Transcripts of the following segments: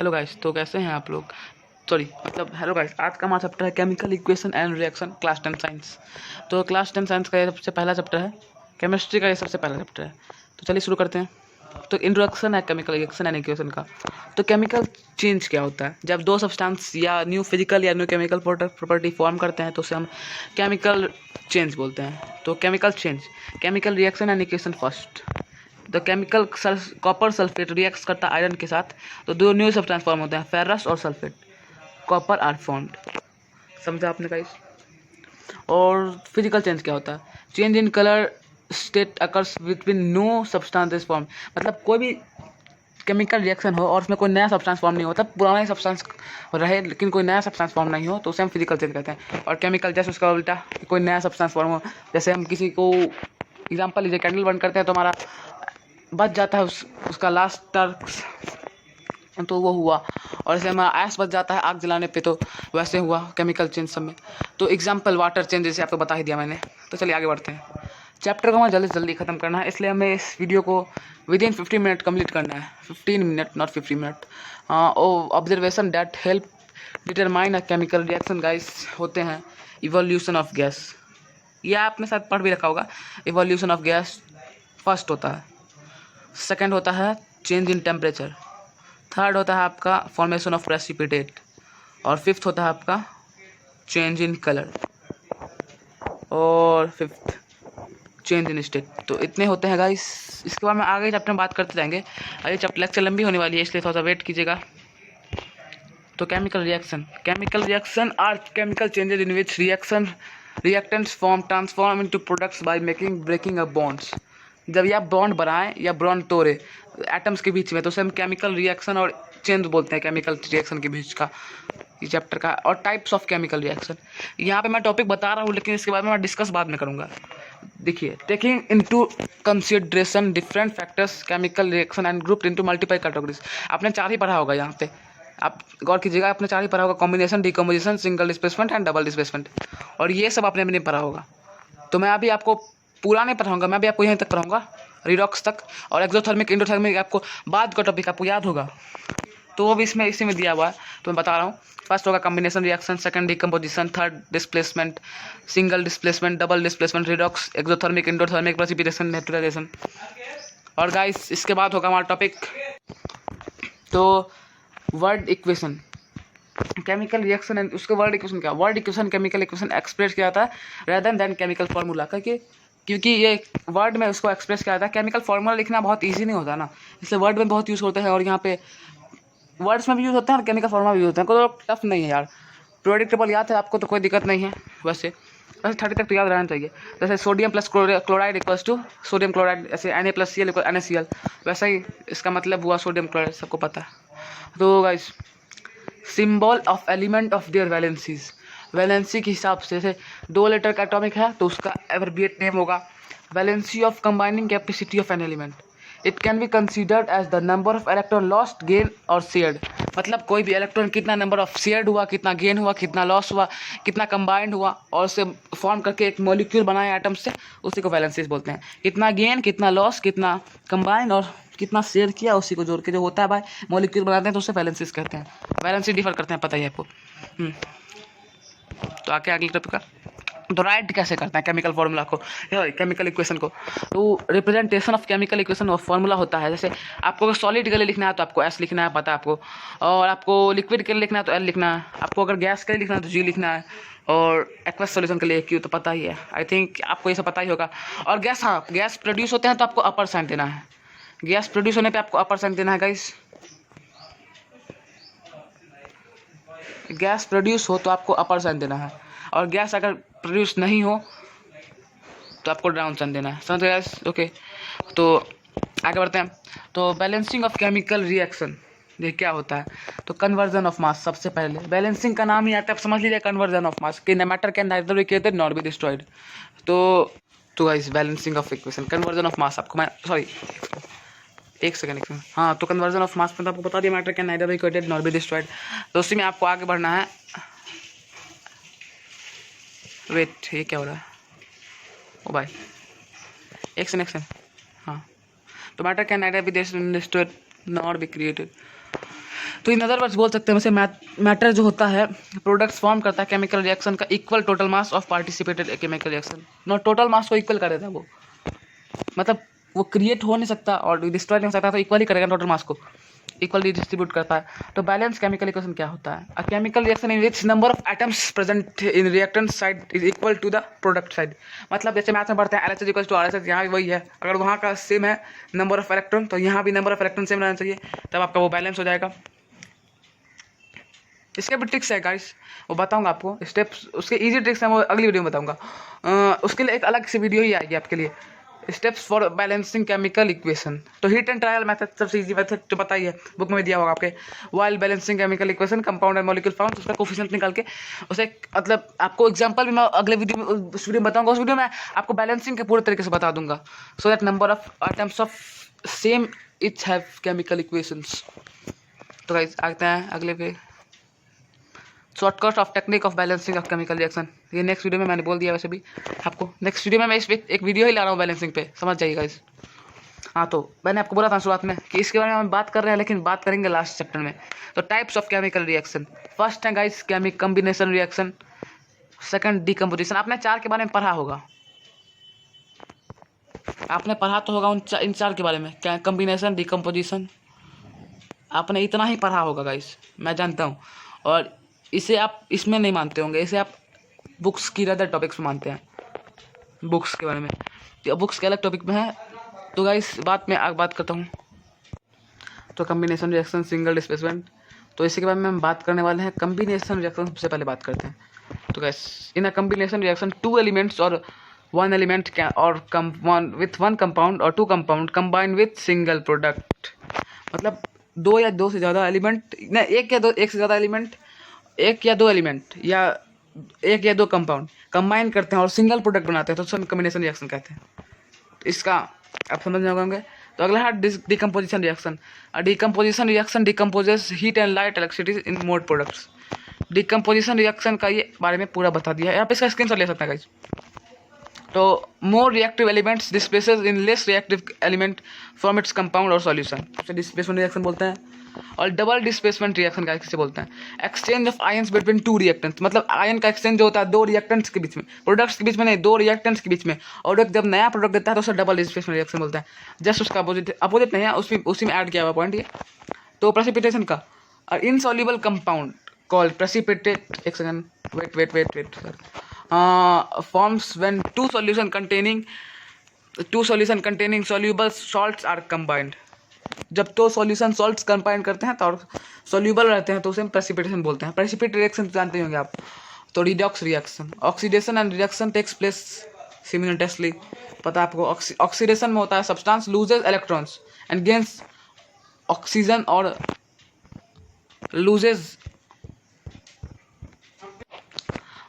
Hello guys, तो कैसे हैं आप लोग? सॉरी मतलब हेलो गाइस, आज का हमारा चैप्टर है chemical equation and reaction, class 10 science. तो क्लास 10 साइंस का ये सबसे पहला चैप्टर है, केमिस्ट्री का ये सबसे पहला चैप्टर है। तो चलिए शुरू करते हैं। तो इंट्रोडक्शन है केमिकल रिएक्शन एंड इक्वेशन का। तो केमिकल चेंज क्या होता है? जब दो सब्सटेंस या न्यू फिजिकल या न्यू केमिकल प्रॉपर्टी फॉर्म करते हैं तो उसे हम केमिकल चेंज बोलते हैं। तो chemical change, chemical reaction and equation first. The chemical copper sulphate reacts करता है आयरन के साथ, तो दो न्यू सब्सटेंस फॉर्म होते हैं, फेरस और सल्फेट, कॉपर आर फॉर्म्ड। समझा आपने गाइस? और फिजिकल चेंज क्या होता है? Change in colour state occurs between no substances form. मतलब कोई भी केमिकल रिएक्शन हो और उसमें कोई नया सब्सटेंस फॉर्म नहीं होता, पुराना ही सब्सटेंस रहे लेकिन कोई नया सब्सटेंस फॉर्म नहीं हो, तो उसे हम फिजिकल चेंज कहते हैं। और केमिकल जैसे उसका उल्टा, कोई नया सब्सटेंस फॉर्म हो, जैसे हम किसी को एग्जाम्पल लीजिए, कैंडल बर्न करते हैं तो हमारा बच जाता है उसका लास्ट टर्क्स, तो वो हुआ। और जैसे हमारा ऐश बच जाता है आग जलाने पे, तो वैसे हुआ केमिकल चेंज सब में। तो एग्जाम्पल वाटर चेंज जैसे आपको बता ही दिया मैंने। तो चलिए आगे बढ़ते हैं। चैप्टर को हमें जल्दी जल्दी ख़त्म करना है, इसलिए हमें इस वीडियो को विद इन 15 मिनट कम्प्लीट करना है। 15 minute not 50 minute. Observation that help determine a chemical reaction guys होते हैं इवोल्यूशन ऑफ गैस। ये आपने शायद पढ़ भी रखा होगा। इवोल्यूशन ऑफ गैस फर्स्ट होता है, सेकंड होता है चेंज इन टेम्परेचर, थर्ड होता है आपका फॉर्मेशन ऑफ प्रेसिपिटेट, और फिफ्थ होता है आपका चेंज इन कलर, और फिफ्थ चेंज इन स्टेट। तो इतने होते हैं गाइस। इसके बाद में आगे चैप्टर में बात करते जाएंगे। अरे चैप्टर लेक्चर लंबी होने वाली है, इसलिए थोड़ा सा वेट कीजिएगा। तो chemical reaction are chemical changes in which reactants form transform into products by making breaking up bonds. जब ये आप बॉन्ड बनाएं या बॉन्ड तोड़े एटम्स के बीच में, तो उसे हम केमिकल रिएक्शन और चेंज बोलते हैं, केमिकल रिएक्शन के बीच का ये चैप्टर का। और टाइप्स ऑफ केमिकल रिएक्शन, यहाँ पे मैं टॉपिक बता रहा हूँ लेकिन इसके बाद में मैं डिस्कस बाद में करूँगा। देखिए, taking into consideration different factors chemical reaction and grouped into multiple categories. आपने चार ही पढ़ा होगा यहाँ पे, आप गौर कीजिएगा, आपने चार ही पढ़ा होगा, combination, decomposition, single displacement and double displacement. और ये सब आपने भी नहीं पढ़ा होगा, तो मैं अभी आपको पूरा नहीं पढ़ाऊंगा, मैं भी आपको यहीं तक पढ़ाऊंगा, रिडॉक्स तक। और एक्सोथर्मिक इंडोथर्मिक आपको बाद का टॉपिक आपको याद होगा, तो वो भी इसमें इसी में दिया हुआ है, तो मैं बता रहा हूँ। फर्स्ट होगा combination reaction, second decomposition, third displacement, single displacement, double displacement, redox, exothermic, endothermic, precipitation, neutralisation. और गाइस इसके बाद होगा हमारा टॉपिक तो word equation, chemical reaction and उसके वर्ड इक्वेशन क्या, word equation chemical equation express किया जाता है रेदर देन केमिकल फार्मूला करके, क्योंकि ये वर्ड में उसको एक्सप्रेस किया जाता है। केमिकल फार्मूला लिखना बहुत इजी नहीं होता ना, इसलिए वर्ड में बहुत यूज़ होते हैं, और यहाँ पे वर्ड्स में भी यूज़ होते हैं और केमिकल फार्मूला भी यूज़ होते हैं। कोई टफ नहीं है यार, प्रेडिक्टेबल याद है आपको तो कोई दिक्कत नहीं है। वैसे 30 तक तो याद रहना चाहिए। जैसे sodium plus chloride equals to sodium chloride, ऐसे Na+Cl इक्वल NaCl, वैसा ही इसका मतलब हुआ सोडियम क्लोराइड, सबको पता है। तो guys symbol of element of their valencies, valency के हिसाब से, जैसे 2 लेटर का एटॉमिक है तो उसका एब्रिविएट नेम होगा valency of combining capacity of an element. It can be considered as the number of electron lost, gain और शेयर्ड। मतलब कोई भी इलेक्ट्रॉन कितना नंबर ऑफ शेयर्ड हुआ, कितना गेन हुआ, कितना लॉस हुआ, कितना कंबाइंड हुआ, और उसे फॉर्म करके एक मॉलिक्यूल बनाया एटम से, उसी को वैलेंसीज बोलते हैं। कितना गेन, कितना लॉस, कितना कंबाइंड और कितना शेयर किया, उसी को जोड़ के जो होता है भाई मॉलिक्यूल बनाते हैं, तो उसे वैलेंसीज कहते हैं। वैलेंसी डिफर करते हैं, पता ही है आपको। तो आगे अगले टॉपिक का, तो राइट कैसे करते हैं केमिकल फार्मूला को, केमिकल इक्वेशन को। तो रिप्रेजेंटेशन ऑफ केमिकल इक्वेशन और फार्मूला होता है, जैसे आपको अगर सॉलिड के लिए लिखना है तो आपको S लिखना है, पता है आपको, और आपको लिक्विड के लिए लिखना है तो L लिखना है, आपको अगर गैस के लिए लिखना है तो G लिखना है, और एक्वस सॉल्यूशन के लिए Q, तो पता ही है, आई थिंक आपको ये सब पता ही होगा। और गैस, हाँ गैस प्रोड्यूस होते हैं तो आपको अपर साइन देना है, गैस प्रोड्यूस होने पे आपको अपर साइन देना है गाइस। गैस प्रोड्यूस हो तो आपको अपर साइन देना है, और गैस अगर प्रोड्यूस नहीं हो तो आपको डाउन साइन देना है, समझ गए? ओके, तो आगे बढ़ते हैं। तो बैलेंसिंग ऑफ केमिकल रिएक्शन, ये क्या होता है? तो कन्वर्जन ऑफ मास, सबसे पहले बैलेंसिंग का नाम ही आता है, आप समझ लीजिए, कन्वर्जन ऑफ मास कि matter can neither be created not be destroyed. तो guys balancing of equation, conversion of mass, आपको मैं सॉरी एक सेकंड, हाँ, तो कन्वर्जन ऑफ मास में तो आपको बता दिया matter can neither be created not be destroyed. तो उसी में आपको आगे बढ़ना है। वेट, ये क्या हो रहा है? ओ भाई, एक सेकंड, हाँ, तो matter can neither be destroyed not be created. तो इन अदर वर्ड्स बोल सकते हैं वैसे मैटर जो होता है प्रोडक्ट्स फॉर्म करता है केमिकल रिएक्शन का equal total mass of participated chemical reaction. Not total mass को इक्वल कर देता है वो, मतलब वो क्रिएट हो नहीं सकता और डिस्ट्रॉय नहीं हो सकता, तो इक्वल ही करेगा टोटल मास को, इक्वली डिस्ट्रीब्यूट करता है। तो बैलेंस केमिकल इक्वेशन क्या होता है? A chemical reaction in which number of atoms present in reactant side is equal to the product side. मतलब जैसे मैथ में पढ़ते हैं LHS इक्वल टू RHS, यहाँ भी वही है। अगर वहाँ का सेम है नंबर ऑफ इलेक्ट्रॉन तो यहाँ भी नंबर ऑफ इलेक्ट्रॉन सेम रहना चाहिए, तब आपका वो बैलेंस हो जाएगा। इसके भी ट्रिक्स है गाइस, वो बताऊंगा आपको स्टेप्स, उसके इजी ट्रिक्स हैं वो अगली वीडियो में बताऊंगा। उसके लिए एक अलग से वीडियो ही आएगी आपके लिए, steps for balancing chemical equation. तो हीट एंड ट्रायल मेथड सबसे इजी मेथड तो पता ही है, बुक में दिया होगा आपके। While balancing chemical equation compound and molecule found, उसका कोफिशिएंट निकाल के उसे मतलब आपको एग्जांपल भी मैं अगले वीडियो में उस वीडियो में बताऊंगा। उस वीडियो में आपको बैलेंसिंग के पूरे तरीके से बता दूंगा, so that number of items of same etch have chemical equations. तो गाइस आते हैं अगले पे, shortcut of technique of balancing of chemical reaction. ये नेक्स्ट वीडियो में मैंने बोल दिया, वैसे भी आपको नेक्स्ट वीडियो में मैं इस एक वीडियो ही ला रहा हूँ बैलेंसिंग पे, समझ जाइएगा इस। हाँ तो मैंने आपको बोला था शुरुआत में कि इसके बारे में हम बात कर रहे हैं, लेकिन बात करेंगे लास्ट चैप्टर में। तो types of chemical reaction, first है guys chemical combination reaction, second decomposition. आपने 4 के बारे में पढ़ा होगा, आपने पढ़ा तो होगा इन 4 के बारे में, क्या कम्बिनेशन डिकम्पोजिशन, आपने इतना ही पढ़ा होगा गाइस, मैं जानता हूँ। और इसे आप इसमें नहीं मानते होंगे, इसे आप बुक्स की अदर टॉपिक्स में मानते हैं, बुक्स के बारे में, तो बुक्स के अलग टॉपिक में है। तो गाइस बात में बात करता हूँ। तो कम्बिनेशन रिएक्शन, सिंगल डिस्प्लेसमेंट, तो इसी के बारे में हम बात करने वाले हैं। कम्बिनेशन रिएक्शन सबसे पहले बात करते हैं। तो guys in a combination reaction 2 elements और 1 एलिमेंट कैन और विथ 1 कंपाउंड और 2 compound combine with single product. मतलब 2 या 2 से ज़्यादा एलिमेंट, न 1 से ज़्यादा एलिमेंट, 1 या 2 एलिमेंट या 1 या 2 कंपाउंड कंबाइन करते हैं और सिंगल प्रोडक्ट बनाते हैं, तो उसको कम्बिनेशन रिएक्शन कहते हैं। तो इसका आप समझ में होंगे। तो अगला है decomposition reaction. Decomposition reaction decomposes heat and light electricity in mode products. Decomposition reaction का ये बारे में पूरा बता दिया है, आप इसका स्क्रीनशॉट ले सकते हैं गाइस। तो more reactive elements displaces in less reactive element from its compound और सॉल्यूशन, उसे डिस्प्लेसमेंट रिएक्शन बोलते हैं। और डबल डिस्प्लेसमेंट रिएक्शन का किसे बोलते हैं? Exchange of ions between 2 reactants, मतलब आयन का एक्सचेंज जो होता है 2 रिएक्टेंट्स के बीच में, प्रोडक्ट्स के बीच में नहीं, 2 रिएक्टेंट्स के बीच में। और एक जब नया प्रोडक्ट देता है तो उसे डबल डिस्प्लेसमेंट रिएक्शन बोलते हैं। जस्ट उसका अपोजिट नहीं है, उसी में ऐड किया हुआ पॉइंट ये। तो प्रेसिपिटेशन का इनसॉल्युबल कंपाउंड कॉल्ड प्रेसिपिटेट, एक second wait forms when two solution containing soluble salts are combined। जब 2 सॉल्यूशन सॉल्ट्स कंबाइन करते हैं तो और सॉल्यूबल रहते हैं तो उसे प्रेसिपिटेशन बोलते हैं। प्रेसिपिटेट रिएक्शन जानते होंगे आप। तो redox reaction, oxidation and reduction takes place simultaneously, पता है आपको। ऑक्सीडेशन में होता है substance loses electrons and gains oxygen और लूजेस,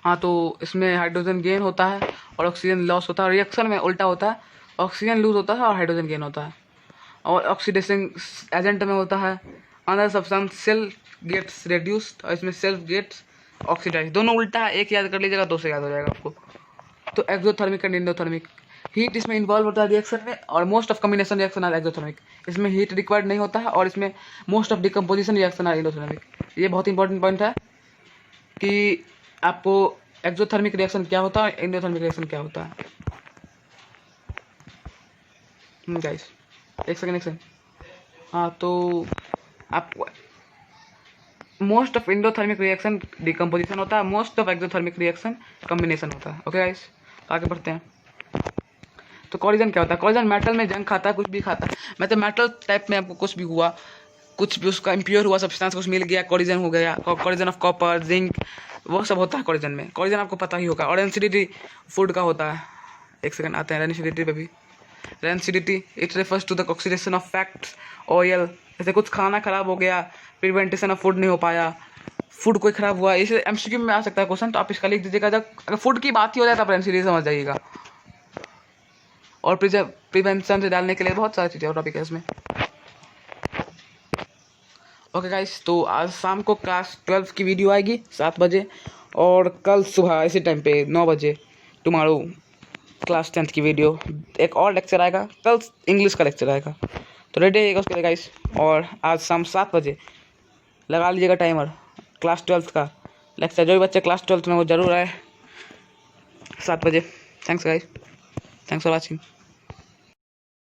हाँ तो इसमें हाइड्रोजन गेन होता है और ऑक्सीजन लॉस होता है। रिएक्शन में उल्टा होता है, ऑक्सीजन लूज होता है और हाइड्रोजन गेन होता है। और ऑक्सीडेशन एजेंट में होता है another substance cell gets reduced और इसमें सेल्फ गेट्स ऑक्सीडाइज। दोनों उल्टा है, एक याद कर लीजिएगा, 2 से याद हो जाएगा आपको। तो एक्सोथर्मिक एंड इंडोथर्मिक, हीट इसमें इन्वॉल्व होता है रिएक्शन में, और most of combination reaction are exothermic, इसमें हीट रिक्वायर्ड नहीं होता है। और इसमें most of decomposition reaction are endothermic. ये बहुत इंपॉर्टेंट पॉइंट है कि आपको एक्सोथर्मिक रिएक्शन क्या होता है, एंडोथर्मिक रिएक्शन क्या होता है। गाइस एक सेकंड हाँ तो आपको most of endothermic reaction decomposition होता है, most of exothermic reaction combination होता है। ओके गाइस आगे बढ़ते हैं। तो कॉरिजन क्या होता है? कॉरिजन मेटल में जंग खाता है, कुछ भी खाता है, मतलब मेटल टाइप में आपको कुछ भी हुआ, कुछ भी उसका इम्प्योर हुआ सब्सटेंस कुछ मिल गया, कॉरिजन हो गया। कॉरिजन ऑफ कॉपर, जिंक, वो सब होता है कॉरिजन में। कॉरिजन आपको पता ही होगा। और रेंसिडिटी फूड का होता है, एक सेकंड आते हैं रेंसिडिटी पे भी। Rancidity it refers to the oxidation of fats oil, जैसे कुछ खाना खराब हो गया, प्रिवेंटेशन ऑफ फूड नहीं हो पाया, फूड कोई खराब हुआ, इसे एमसीक्यू में आ सकता है क्वेश्चन, तो आप इसका लिख दीजिएगा। जब अगर फूड की बात ही हो जाए तब रेंसिडिटी समझ जाइएगा। और प्रिवेंशन से डालने के लिए बहुत सारी चीज़ें और टॉपिक है इसमें। ओके गाइस, तो आज शाम को क्लास 12 की वीडियो आएगी 7 बजे, और कल सुबह इसी टाइम पे 9 बजे टुमारो क्लास 10 की वीडियो। एक और लेक्चर आएगा कल, इंग्लिश का लेक्चर आएगा, तो रेडी रहिएगा उसके लिए गाइस। और आज शाम 7 बजे लगा लीजिएगा टाइमर क्लास 12th का लेक्चर। जो भी बच्चे क्लास 12th में वो जरूर आए 7 बजे। Thanks guys, thanks for watching.